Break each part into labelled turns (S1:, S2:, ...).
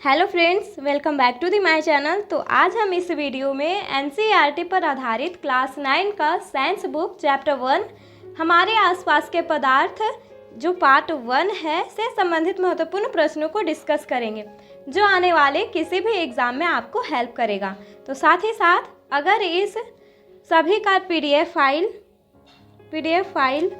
S1: Hello friends, welcome back to the my channel. तो आज हम इस वीडियो में एनसीईआरटी पर आधारित क्लास 9 का साइंस बुक चैप्टर 1 हमारे आसपास के पदार्थ जो पार्ट 1 है से संबंधित महत्वपूर्ण प्रश्नों को डिस्कस करेंगे, जो आने वाले किसी भी एग्ज़ाम में आपको हेल्प करेगा। तो साथ ही साथ अगर इस सभी का पीडीएफ फाइल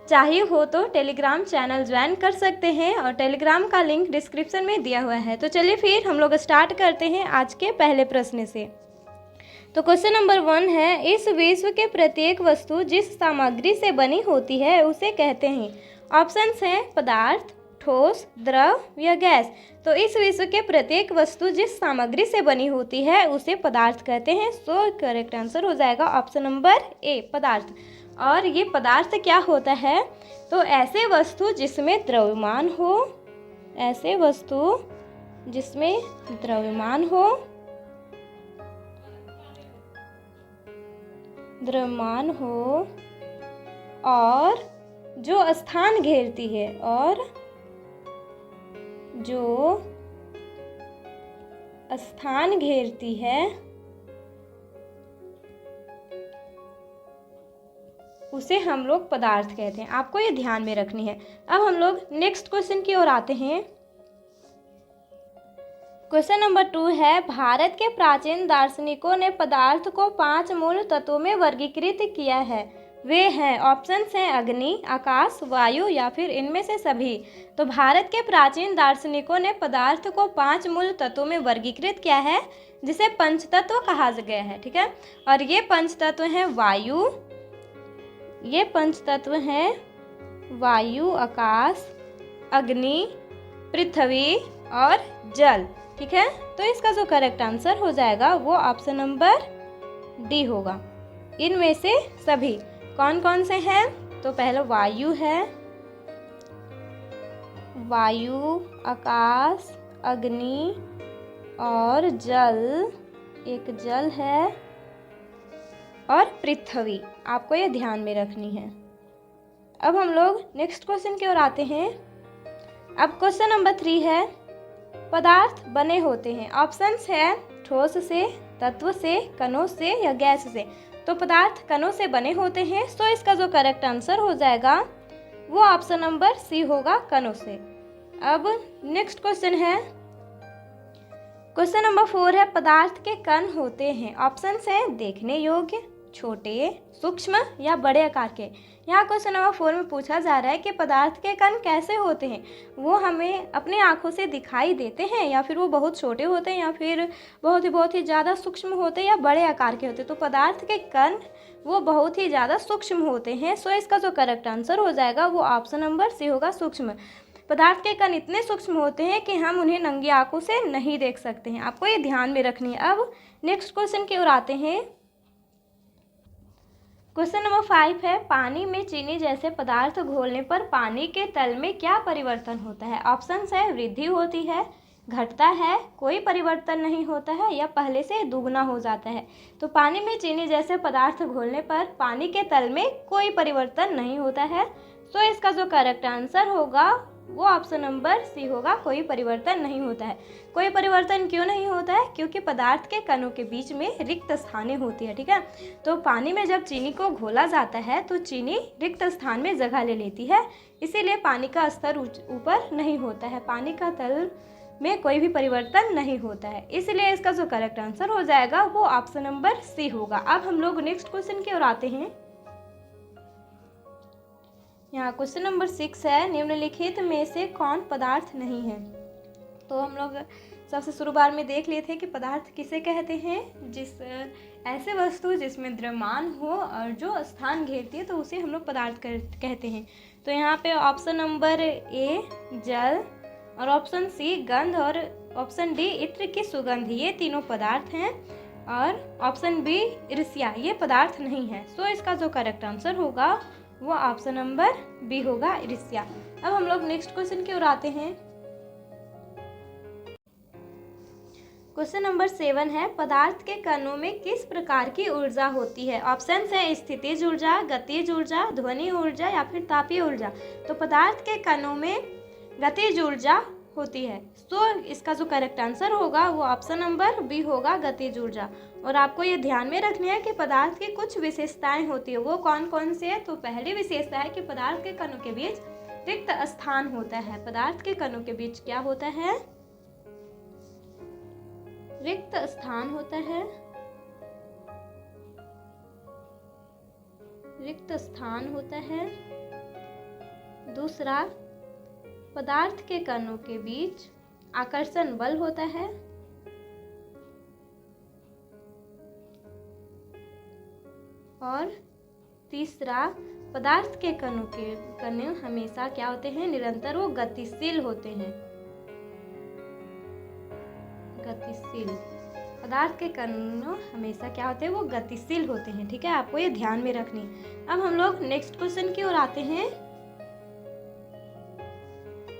S1: चाहिए हो तो टेलीग्राम चैनल ज्वाइन कर सकते हैं और टेलीग्राम का लिंक डिस्क्रिप्शन में दिया हुआ है। तो चलिए फिर हम लोग स्टार्ट करते हैं आज के पहले प्रश्न से। तो क्वेश्चन नंबर 1 है, इस विश्व के प्रत्येक वस्तु जिस सामग्री से बनी होती है उसे कहते हैं। ऑप्शंस हैं पदार्थ, ठोस, द्रव या गैस। तो इस विश्व के प्रत्येक वस्तु जिस सामग्री से बनी होती है उसे पदार्थ कहते हैं। सो करेक्ट आंसर हो जाएगा ऑप्शन नंबर ए, पदार्थ। और ये पदार्थ क्या होता है? तो ऐसे वस्तु जिसमें द्रव्यमान हो, ऐसे वस्तु जिसमें द्रव्यमान हो और जो स्थान घेरती है, और जो स्थान घेरती है उसे हम लोग पदार्थ कहते हैं। आपको ये ध्यान में रखनी है। अब हम लोग नेक्स्ट क्वेश्चन की ओर आते हैं। क्वेश्चन नंबर 2 है, भारत के प्राचीन दार्शनिकों ने पदार्थ को 5 मूल तत्वों में वर्गीकृत किया है। वे हैं, ऑप्शंस हैं अग्नि, आकाश, वायु या फिर इनमें से सभी। तो भारत के प्राचीन दार्शनिकों ने पदार्थ को 5 मूल तत्वों में वर्गीकृत किया है, जिसे पंचतत्व कहा गया है। ठीक है, और ये पंचतत्व हैं वायु, ये पंचतत्व हैं वायु, आकाश, अग्नि, पृथ्वी और जल। ठीक है, तो इसका जो करेक्ट आंसर हो जाएगा वो ऑप्शन नंबर डी होगा। इनमें से सभी कौन कौन से हैं? तो पहले वायु है, वायु, आकाश, अग्नि और जल, एक जल है, और पृथ्वी। आपको ये ध्यान में रखनी है। अब हम लोग नेक्स्ट क्वेश्चन की ओर आते हैं। अब क्वेश्चन नंबर 3 है, पदार्थ बने होते हैं। ऑप्शंस है ठोस से, तत्व से, कणों से या गैस से। तो पदार्थ कणों से बने होते हैं। सो इसका जो करेक्ट आंसर हो जाएगा वो ऑप्शन नंबर सी होगा, कणों से। अब नेक्स्ट क्वेश्चन है, क्वेश्चन नंबर 4 है, पदार्थ के कण होते हैं। ऑप्शंस है देखने योग्य, छोटे, सूक्ष्म या बड़े आकार के। यहाँ क्वेश्चन नंबर 4 में पूछा जा रहा है कि पदार्थ के कण कैसे होते हैं। वो हमें अपने आँखों से दिखाई देते हैं, या फिर वो बहुत छोटे होते हैं, या फिर बहुत ही ज़्यादा सूक्ष्म होते हैं, या बड़े आकार के होते हैं। तो पदार्थ के कण वो बहुत ही ज़्यादा सूक्ष्म होते हैं। सो इसका जो करेक्ट आंसर हो जाएगा वो ऑप्शन नंबर सी होगा, सूक्ष्म। पदार्थ के कण इतने सूक्ष्म होते हैं कि हम उन्हें नंगी आंखों से नहीं देख सकते हैं। आपको ये ध्यान में रखनी है। अब नेक्स्ट क्वेश्चन की ओर आते हैं। क्वेश्चन नंबर 5 है, पानी में चीनी जैसे पदार्थ घोलने पर पानी के तल में क्या परिवर्तन होता है। ऑप्शंस है वृद्धि होती है, घटता है, कोई परिवर्तन नहीं होता है, या पहले से दुगना हो जाता है। तो पानी में चीनी जैसे पदार्थ घोलने पर पानी के तल में कोई परिवर्तन नहीं होता है। तो इसका जो करेक्ट आंसर होगा वो ऑप्शन नंबर सी होगा, कोई परिवर्तन नहीं होता है। कोई परिवर्तन क्यों नहीं होता है? क्योंकि पदार्थ के कणों के बीच में रिक्त स्थानें होती है। ठीक है, तो पानी में जब चीनी को घोला जाता है तो चीनी रिक्त स्थान में जगह ले लेती है, इसीलिए पानी का स्तर ऊपर नहीं होता है, पानी का तल में कोई भी परिवर्तन नहीं होता है। इसलिए इसका जो करेक्ट आंसर हो जाएगा वो ऑप्शन नंबर सी होगा। अब हम लोग नेक्स्ट क्वेश्चन की ओर आते हैं। यहाँ क्वेश्चन नंबर 6 है, निम्नलिखित में से कौन पदार्थ नहीं है। तो हम लोग सबसे शुरुआत में देख लिए थे कि पदार्थ किसे कहते हैं, जिस ऐसे वस्तु जिसमें द्रव्यमान हो और जो स्थान घेरती है तो उसे हम लोग पदार्थ कहते हैं। तो यहाँ पे ऑप्शन नंबर ए जल, और ऑप्शन सी गंध, और ऑप्शन डी इत्र की सुगंध, ये तीनों पदार्थ हैं। और ऑप्शन बी ईर्ष्या, ये पदार्थ नहीं है। सो इसका जो करेक्ट आंसर होगा वो ऑप्शन नंबर बी होगा, ईर्ष्या। अब हम लोग नेक्स्ट क्वेश्चन की ओर आते हैं। क्वेश्चन नंबर 7 है, पदार्थ के कणों में किस प्रकार की ऊर्जा होती है। ऑप्शंस है स्थितिज ऊर्जा, गतिज ऊर्जा, ध्वनि ऊर्जा या फिर तापीय ऊर्जा। तो पदार्थ के कणों में गतिज ऊर्जा होती है। तो इसका जो करेक्ट आंसर होगा वो ऑप्शन नंबर बी होगा, गतिज ऊर्जा। और आपको ये ध्यान में रखनी है कि पदार्थ की कुछ विशेषताएं होती है, वो कौन कौन सी है। तो पहली विशेषता है कि पदार्थ के कणों के बीच रिक्त स्थान होता है। पदार्थ के कणों के बीच क्या होता है? रिक्त स्थान होता है। रिक्त स्थान होता है। दूसरा, पदार्थ के कणों के बीच आकर्षण बल होता है। और तीसरा, पदार्थ के कण हमेशा क्या होते हैं? निरंतर वो गतिशील होते हैं। गतिशील, पदार्थ के कण हमेशा क्या होते हैं? वो गतिशील होते हैं। ठीक है, आपको ये ध्यान में रखनी। अब हम लोग नेक्स्ट क्वेश्चन की ओर आते हैं।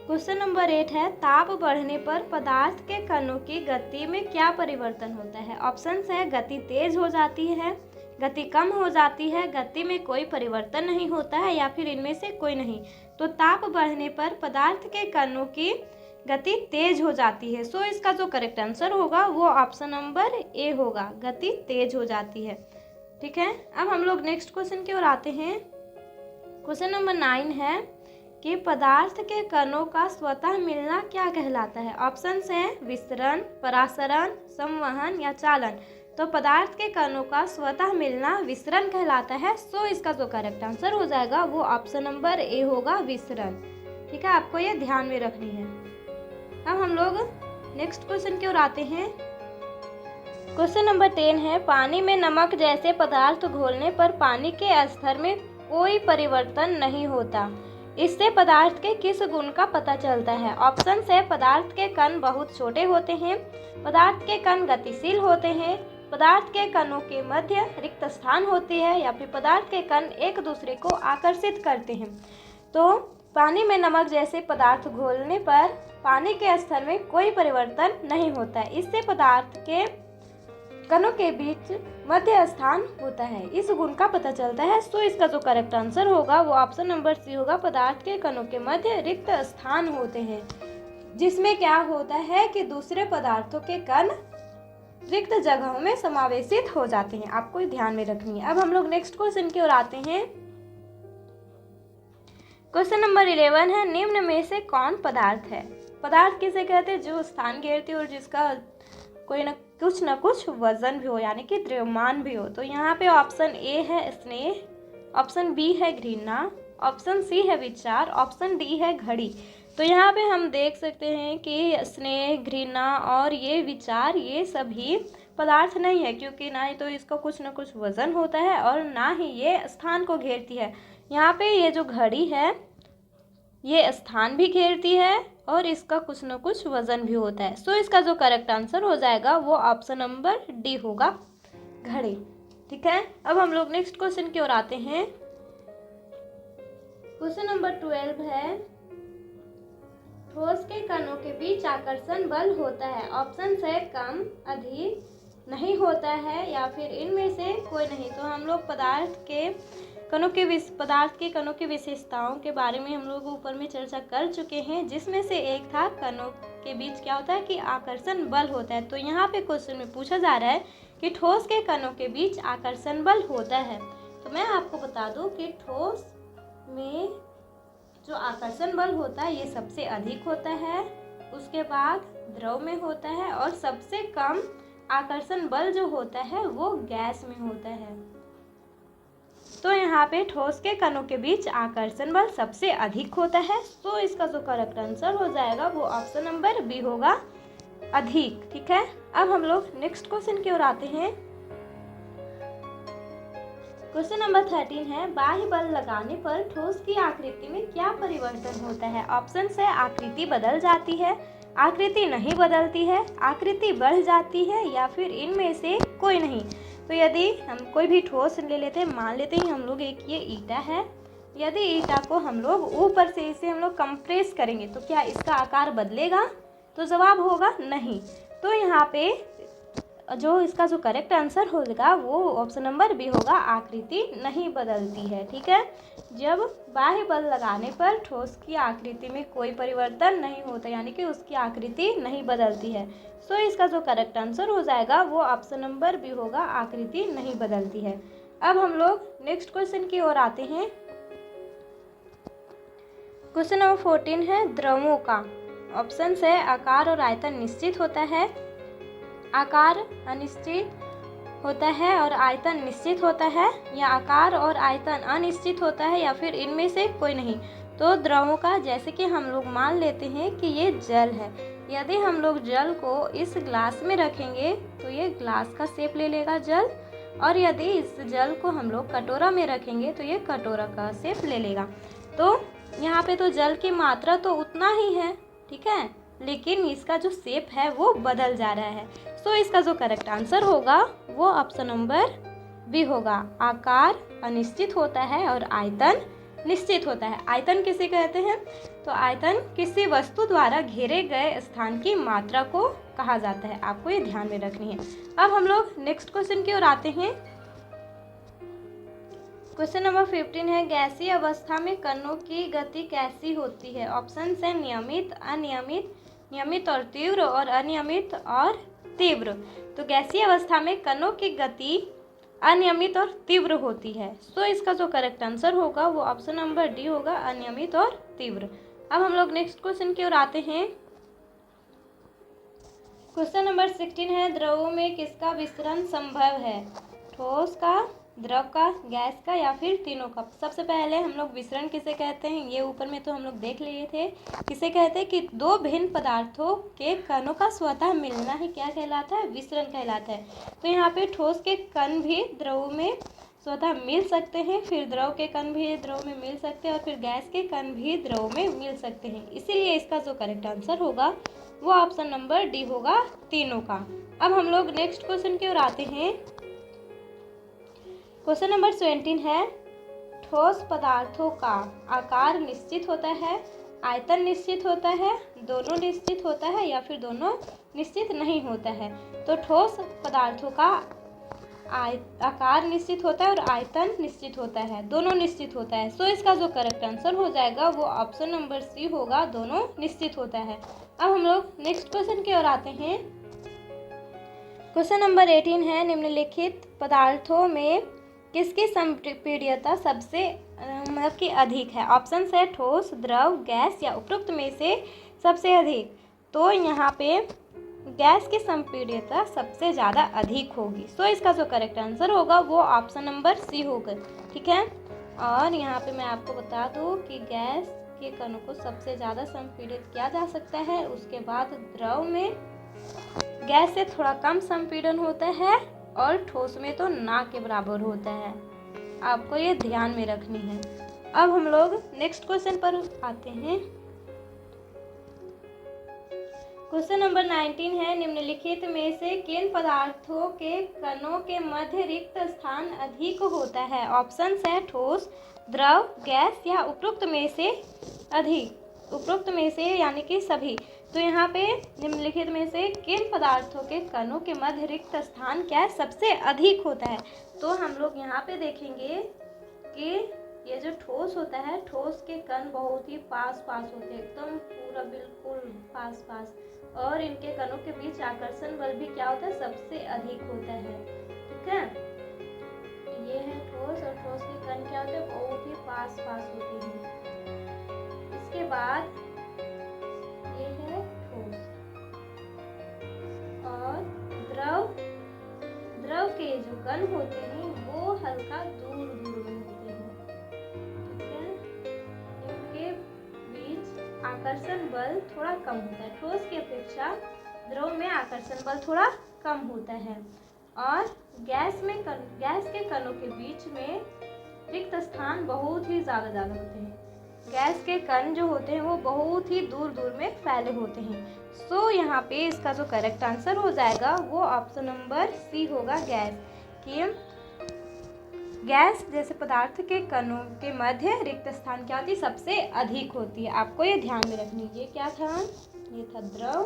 S1: क्वेश्चन नंबर 8 है, ताप बढ़ने पर पदार्थ के कणों की गति में क्या परिवर्तन होता है? ऑप्शंस है, गति तेज हो जाती है, गति कम हो जाती है, गति में कोई परिवर्तन नहीं होता है, या फिर इनमें से कोई नहीं। तो ताप बढ़ने पर पदार्थ के कणों की गति तेज हो जाती है। सो इसका जो करेक्ट आंसर होगा वो ऑप्शन नंबर ए होगा, गति तेज हो जाती है। ठीक है, अब हम लोग नेक्स्ट क्वेश्चन की ओर आते हैं। क्वेश्चन नंबर 9 है कि पदार्थ के कणों का स्वतः मिलना क्या कहलाता है? ऑप्शंस हैं, विसरण, परासरण, संवहन या चालन। तो पदार्थ के कणों का स्वतः मिलना विसरण कहलाता है। सो इसका जो करेक्ट आंसर हो जाएगा वो ऑप्शन नंबर ए होगा, विसरण। ठीक है, आपको ये ध्यान में रखनी है। अब हम लोग नेक्स्ट क्वेश्चन की ओर आते हैं। क्वेश्चन नंबर 10 है, पानी में नमक जैसे पदार्थ घोलने पर पानी के स्तर में कोई परिवर्तन नहीं होता। इससे पदार्थ के किस गुण का पता चलता है? ऑप्शन है, पदार्थ के कण बहुत छोटे होते हैं, पदार्थ के कण गतिशील होते हैं, पदार्थ के कणों के मध्य रिक्त स्थान होती है, या फिर पदार्थ के कण एक दूसरे को आकर्षित करते हैं। तो पानी में नमक जैसे पदार्थ घोलने पर पानी के स्तर में कोई परिवर्तन नहीं होता है। इससे पदार्थ के कणों के बीच मध्य स्थान होता है, इस गुण का पता चलता है। सो इसका जो करेक्ट आंसर होगा वो ऑप्शन नंबर सी होगा, पदार्थ के कणों के मध्य रिक्त स्थान होते हैं, जिसमें क्या होता है कि दूसरे पदार्थों के कण रिक्त जगहों में समावेशित हो जाते हैं। आपको ध्यान में रखनी है। अब हम लोग नेक्स्ट क्वेश्चन की ओर आते हैं। क्वेश्चन नंबर 11 है, निम्न में से कौन पदार्थ है? पदार्थ किसे कहते हैं? जो स्थान घेरती है और जिसका कोई न कुछ वजन भी हो, यानी कि द्रव्यमान भी हो। तो यहाँ पे ऑप्शन ए है स्नेह, ऑप्शन बी है घृणा, ऑप्शन सी है विचार, ऑप्शन डी है घड़ी। तो यहाँ पे हम देख सकते हैं कि स्नेह, घृणा और ये विचार, ये सभी पदार्थ नहीं है, क्योंकि ना ही तो इसका कुछ न कुछ वजन होता है और ना ही ये स्थान को घेरती है। यहाँ पे ये जो घड़ी है ये स्थान भी घेरती है और इसका कुछ न कुछ वजन भी होता है। सो इसका जो करेक्ट आंसर हो जाएगा वो ऑप्शन नंबर डी होगा, घड़ी। ठीक है, अब हम लोग नेक्स्ट क्वेश्चन की ओर आते हैं। क्वेश्चन नंबर 12 है, ठोस के कणों के बीच आकर्षण बल होता है। ऑप्शन है, कम, अधिक, नहीं होता है, या फिर इनमें से कोई नहीं। तो हम लोग पदार्थ के कणों की विशेषताओं के बारे में हम लोग ऊपर में चर्चा कर चुके हैं, जिसमें से एक था कणों के बीच क्या होता है कि आकर्षण बल होता है। तो यहाँ पे क्वेश्चन में पूछा जा रहा है कि ठोस के कणों के बीच आकर्षण बल होता है। तो मैं आपको बता दूं कि ठोस में जो आकर्षण बल होता है ये सबसे अधिक होता है, उसके बाद द्रव में होता है, और सबसे कम आकर्षण बल जो होता है वो गैस में होता है। तो यहाँ पे ठोस के कणों के बीच आकर्षण बल सबसे अधिक होता है। तो इसका जो करेक्ट आंसर हो जाएगा वो ऑप्शन नंबर बी होगा, अधिक। ठीक है, अब हम लोग नेक्स्ट क्वेश्चन की ओर आते हैं। क्वेश्चन नंबर 13 है, बाह्य बल लगाने पर ठोस की आकृति में क्या परिवर्तन होता है? ऑप्शन है, आकृति बदल जाती है, आकृति नहीं बदलती है, आकृति बढ़ जाती है, या फिर इनमें से कोई नहीं। तो यदि हम कोई भी ठोस ले लेते हैं, मान लेते हैं हम लोग एक ये ईंटा है, यदि ईंटा को हम लोग ऊपर से इसे हम लोग कंप्रेस करेंगे तो क्या इसका आकार बदलेगा? तो जवाब होगा नहीं। तो यहाँ पे जो इसका जो करेक्ट आंसर होगा वो ऑप्शन नंबर बी होगा, आकृति नहीं बदलती है। ठीक है, जब बाह्य बल लगाने पर ठोस की आकृति में कोई परिवर्तन नहीं होता, यानी कि उसकी आकृति नहीं बदलती है। सो इसका जो करेक्ट आंसर हो जाएगा वो ऑप्शन नंबर बी होगा, आकृति नहीं बदलती है। अब हम लोग नेक्स्ट क्वेश्चन की ओर आते हैं। क्वेश्चन नंबर 14 है द्रवों का। ऑप्शन है आकार और आयतन निश्चित होता है, आकार अनिश्चित होता है और आयतन निश्चित होता है, या आकार और आयतन अनिश्चित होता है, या फिर इनमें से कोई नहीं। तो द्रवों का, जैसे कि हम लोग मान लेते हैं कि ये जल है, यदि हम लोग जल को इस ग्लास में रखेंगे तो ये ग्लास का शेप ले लेगा जल, और यदि इस जल को हम लोग कटोरा में रखेंगे तो ये कटोरा का शेप ले लेगा। तो यहाँ पे तो जल की मात्रा तो उतना ही है, ठीक है, लेकिन इसका जो शेप है वो बदल जा रहा है। सो इसका जो करेक्ट आंसर होगा वो ऑप्शन नंबर बी होगा, आकार अनिश्चित होता है और आयतन निश्चित होता है। आयतन किसे कहते हैं? तो आयतन किसी वस्तु द्वारा घेरे गए स्थान की मात्रा को कहा जाता है, आपको ये ध्यान में रखनी है। अब हम लोग नेक्स्ट क्वेश्चन की ओर आते हैं। क्वेश्चन नंबर 15 है गैसीय अवस्था में कणों की गति कैसी होती है? ऑप्शन है नियमित, अनियमित, नियमित और तीव्र, और अनियमित और तीव्र। तो गैसीय अवस्था में कणों की गति अनियमित और तीव्र होती है। सो इसका जो करेक्ट आंसर होगा वो ऑप्शन नंबर डी होगा, अनियमित और तीव्र। अब हम लोग नेक्स्ट क्वेश्चन की ओर आते हैं। क्वेश्चन नंबर 16 है द्रवों में किसका विसरण संभव है? ठोस का, द्रव का, गैस का, या फिर तीनों का? सबसे पहले हम लोग विसरण किसे कहते हैं, ये ऊपर में तो हम लोग देख लिए थे। किसे कहते हैं कि दो भिन्न पदार्थों के कणों का स्वतः मिलना ही क्या कहलाता है? विसरण कहलाता है। तो यहाँ पे ठोस के कण भी द्रव में स्वतः मिल सकते हैं, फिर द्रव के कण भी द्रव में मिल सकते हैं, और फिर गैस के कण भी द्रव में मिल सकते हैं। इसीलिए इसका जो करेक्ट आंसर होगा वो ऑप्शन नंबर डी होगा, तीनों का। अब हम लोग नेक्स्ट क्वेश्चन की ओर आते हैं। क्वेश्चन नंबर 17 है ठोस पदार्थों का आकार निश्चित होता है, आयतन निश्चित होता है, दोनों निश्चित होता है, या फिर दोनों निश्चित नहीं होता है? तो ठोस पदार्थों का आकार निश्चित होता है और आयतन निश्चित होता है, दोनों निश्चित होता है। सो इसका जो करेक्ट आंसर हो जाएगा वो ऑप्शन नंबर सी होगा, दोनों निश्चित होता है। अब हम लोग नेक्स्ट क्वेश्चन की ओर आते हैं। क्वेश्चन नंबर 18 है निम्नलिखित पदार्थों में किसकी संपीड्यता सबसे मतलब कि अधिक है? ऑप्शन है ठोस, द्रव, गैस, या उपरोक्त में से सबसे अधिक। तो यहाँ पे गैस की संपीड्यता सबसे ज़्यादा अधिक होगी। सो इसका जो करेक्ट आंसर होगा वो ऑप्शन नंबर सी होगा, ठीक है। और यहाँ पे मैं आपको बता दूँ कि गैस के कणों को सबसे ज़्यादा संपीड़ित किया जा सकता है, उसके बाद द्रव में गैस से थोड़ा कम संपीड़न होता है, और ठोस में तो ना के बराबर होता है। आपको ये ध्यान में रखनी है। अब हम लोग नेक्स्ट क्वेश्चन पर आते हैं। क्वेश्चन नंबर 19 है निम्नलिखित में से किन पदार्थों के कणों के मध्य रिक्त स्थान अधिक होता है? ऑप्शन है ठोस, द्रव, गैस, या उपरोक्त में से अधिक, उपरोक्त में से यानी कि सभी। तो यहाँ पे निम्नलिखित में से किन पदार्थों के कणों के मध्य रिक्त स्थान क्या है? सबसे अधिक होता है। तो हम लोग यहाँ पे देखेंगे कि ये जो ठोस होता है, ठोस के कण बहुत ही पास पास होते हैं, एकदम पूरा बिल्कुल पास पास, और इनके कणों के बीच आकर्षण बल भी क्या होता है? सबसे अधिक होता है, ठीक है। ये है ठोस, और ठोस के कण क्या होते हैं? बहुत ही पास पास होते हैं। इसके बाद ये है ठोस, और द्रव, द्रव के जो कण होते हैं वो हल्का दूर दूर में होते हैं, ठीक है। इनके बीच आकर्षण बल थोड़ा कम होता है, ठोस की अपेक्षा द्रव में आकर्षण बल थोड़ा कम होता है। और गैस के कणों के बीच में रिक्त स्थान बहुत ही ज़्यादा होते हैं। गैस के कण जो होते हैं वो बहुत ही दूर दूर में फैले होते हैं। सो यहाँ पे इसका जो करेक्ट आंसर हो जाएगा वो ऑप्शन नंबर सी होगा, गैस। कि गैस जैसे पदार्थ के कणों के मध्य रिक्त स्थान क्या होती है? सबसे अधिक होती है। आपको ये ध्यान में रखनी है। ये क्या था? ये था द्रव,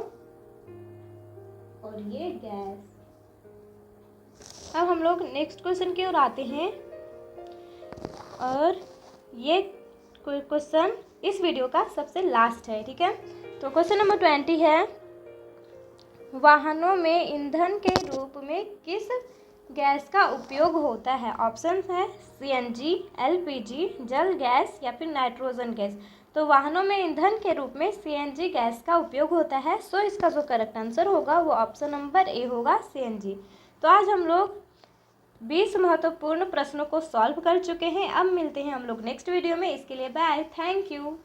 S1: और ये गैस, अब हम लोग नेक्स्ट क्वेश्चन की ओर आते हैं, और ये क्वेश्चन इस वीडियो का सबसे लास्ट है, ठीक है। तो क्वेश्चन नंबर 20 है, वाहनों में ईंधन के रूप में किस गैस का उपयोग होता है? ऑप्शन है CNG, LPG, जल गैस या फिर नाइट्रोजन गैस। तो वाहनों में ईंधन के रूप में CNG गैस का उपयोग होता है। सो इसका जो करेक्ट आंसर होगा वो ऑप्शन नंबर ए होगा, CNG। तो आज हम लोग 20 महत्वपूर्ण प्रश्नों को सॉल्व कर चुके हैं। अब मिलते हैं हम लोग नेक्स्ट वीडियो में। इसके लिए बाय, थैंक यू।